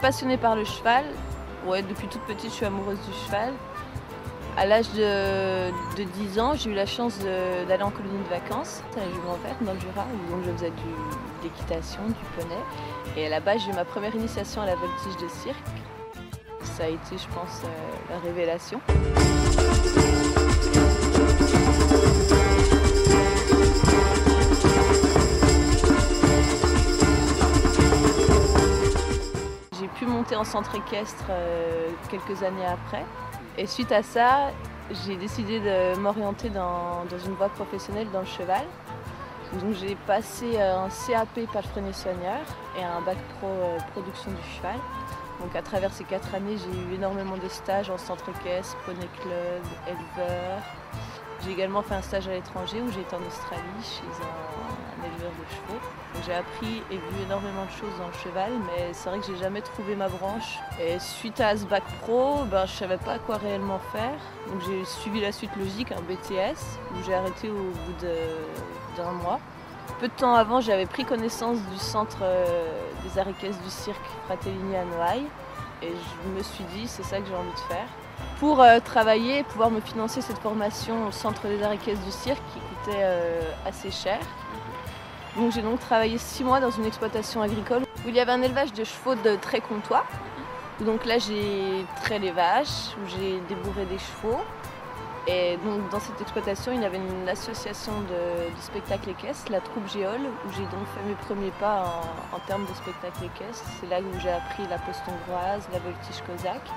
passionnée par le cheval. Ouais, depuis toute petite, je suis amoureuse du cheval. À l'âge de 10 ans, j'ai eu la chance d'aller en colonie de vacances à la Jules-Grand-Père, dans le Jura, où donc je faisais de l'équitation, du poney. Et à la base, j'ai eu ma première initiation à la voltige de cirque. Ça a été, je pense, la révélation. J'ai pu monter en centre équestre quelques années après. Et suite à ça, j'ai décidé de m'orienter dans une voie professionnelle dans le cheval. Donc j'ai passé un CAP palefrenier-soigneur et un bac pro production du cheval. Donc à travers ces 4 années, j'ai eu énormément de stages en centre équestre, poney club, éleveur. J'ai également fait un stage à l'étranger où j'ai été en Australie chez un éleveur de chevaux. J'ai appris et vu énormément de choses dans le cheval, mais c'est vrai que j'ai jamais trouvé ma branche. Et suite à ce bac pro, je savais pas quoi réellement faire. Donc j'ai suivi la suite logique, un BTS, où j'ai arrêté au bout d'un mois. Peu de temps avant, j'avais pris connaissance du centre des arts équestres du cirque Fratellini à Noailles. Et je me suis dit, c'est ça que j'ai envie de faire. Pour travailler et pouvoir me financer cette formation au centre des arts équestres du cirque qui coûtait assez cher. Donc j'ai donc travaillé 6 mois dans une exploitation agricole où il y avait un élevage de chevaux de trait comtois. Donc là j'ai trait les vaches, où j'ai débourré des chevaux. Et donc dans cette exploitation il y avait une association de spectacle équestre, la troupe Géole, où j'ai donc fait mes premiers pas en termes de spectacle équestre. C'est là où j'ai appris la poste hongroise, la voltige cosaque.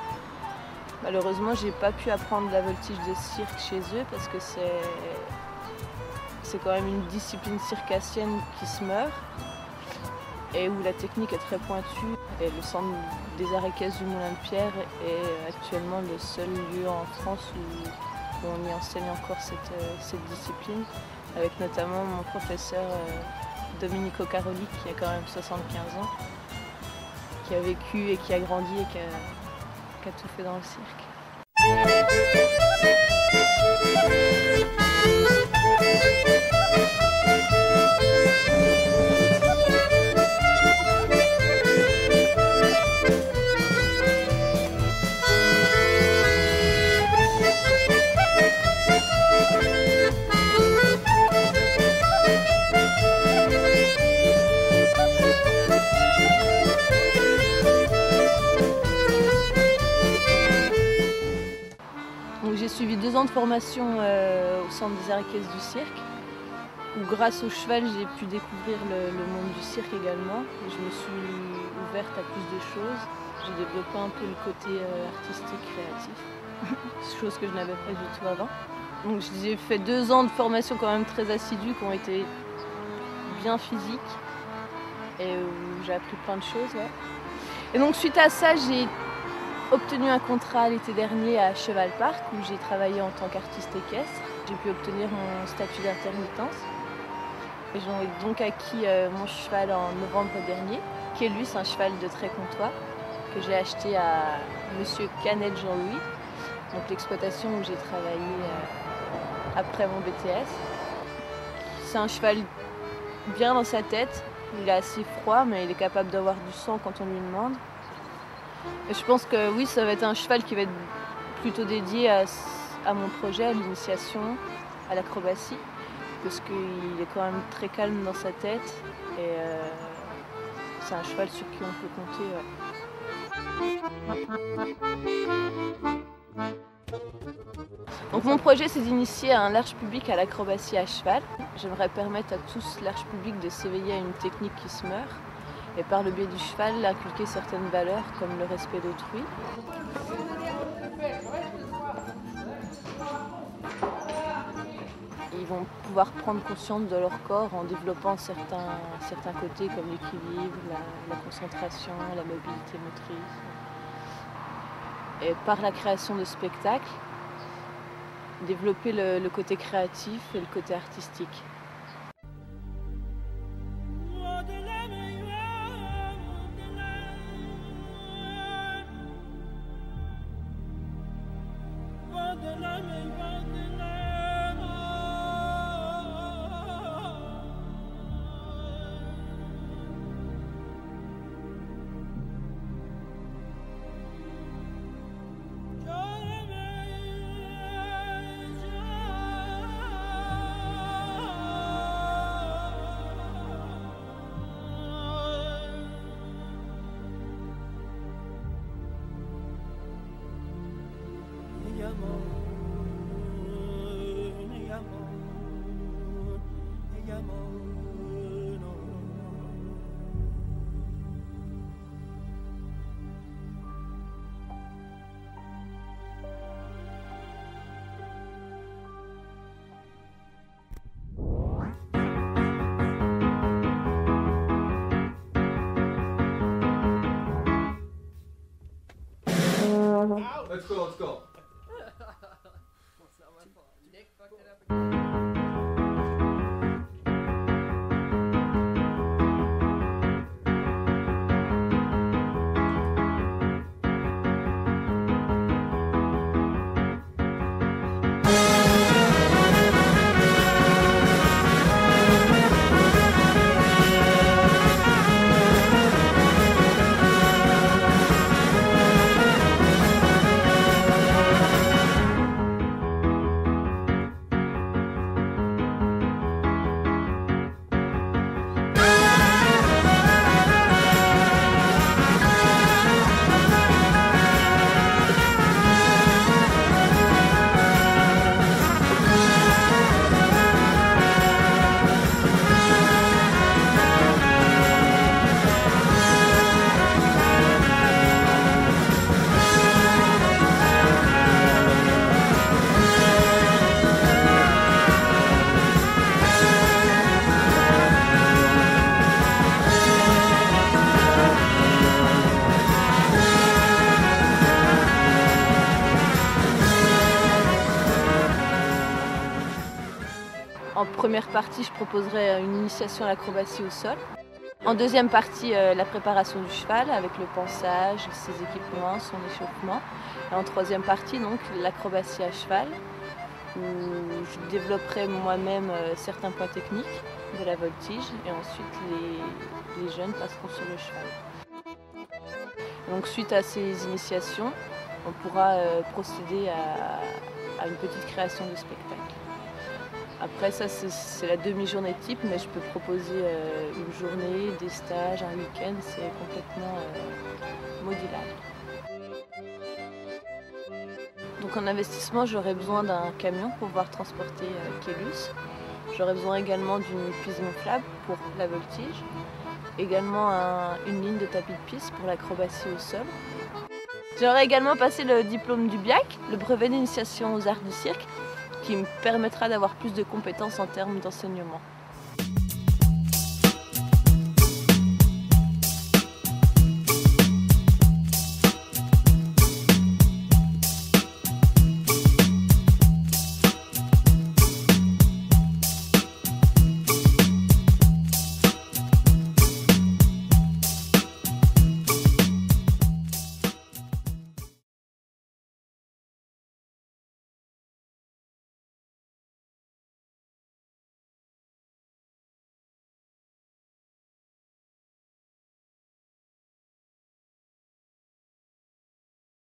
Malheureusement j'ai pas pu apprendre la voltige de cirque chez eux parce que c'est quand même une discipline circassienne qui se meurt et où la technique est très pointue. Et le centre des arts équestres du Moulin de Pierre est actuellement le seul lieu en France où on y enseigne encore cette discipline, avec notamment mon professeur Domenico Caroli qui a quand même 75 ans, qui a vécu et qui a grandi et qui a tout fait dans le cirque. J'ai suivi 2 ans de formation au centre des arts équestres du cirque, où grâce au cheval j'ai pu découvrir le monde du cirque également. Et je me suis ouverte à plus de choses. J'ai développé un peu le côté artistique, créatif, chose que je n'avais pas du tout avant. Donc j'ai fait 2 ans de formation quand même très assidue, qui ont été bien physiques et où j'ai appris plein de choses. Ouais. Et donc suite à ça, j'ai obtenu un contrat l'été dernier à Cheval Park où j'ai travaillé en tant qu'artiste équestre. J'ai pu obtenir mon statut d'intermittence. J'ai donc acquis mon cheval en novembre dernier, qui est lui, c'est un cheval de trait comtois que j'ai acheté à Monsieur Canel Jean-Louis, donc l'exploitation où j'ai travaillé après mon BTS. C'est un cheval bien dans sa tête, il est assez froid mais il est capable d'avoir du sang quand on lui demande. Et je pense que oui, ça va être un cheval qui va être plutôt dédié à mon projet, à l'initiation, à l'acrobatie, parce qu'il est quand même très calme dans sa tête et c'est un cheval sur qui on peut compter. Donc mon projet, c'est d'initier un large public à l'acrobatie à cheval. J'aimerais permettre à tous large public de s'éveiller à une technique qui se meurt. Et par le biais du cheval, inculquer certaines valeurs comme le respect d'autrui. Ils vont pouvoir prendre conscience de leur corps en développant certains côtés comme l'équilibre, la concentration, la mobilité motrice. Et par la création de spectacles, développer le côté créatif et le côté artistique. Let's go, let's go. Nick fucked it up again. En première partie, je proposerai une initiation à l'acrobatie au sol. En deuxième partie, la préparation du cheval avec le pansage, ses équipements, son échauffement. Et en troisième partie, donc, l'acrobatie à cheval, où je développerai moi-même certains points techniques de la voltige et ensuite les jeunes passeront sur le cheval. Donc suite à ces initiations, on pourra procéder à une petite création de spectacle. Après ça, c'est la demi-journée type, mais je peux proposer une journée, des stages, un week-end, c'est complètement modulable. Donc en investissement, j'aurais besoin d'un camion pour pouvoir transporter Kélus. J'aurais besoin également d'une piste gonflable pour la voltige, également une ligne de tapis de piste pour l'acrobatie au sol. J'aurais également passé le diplôme du BIAC, le brevet d'initiation aux arts du cirque, qui me permettra d'avoir plus de compétences en termes d'enseignement.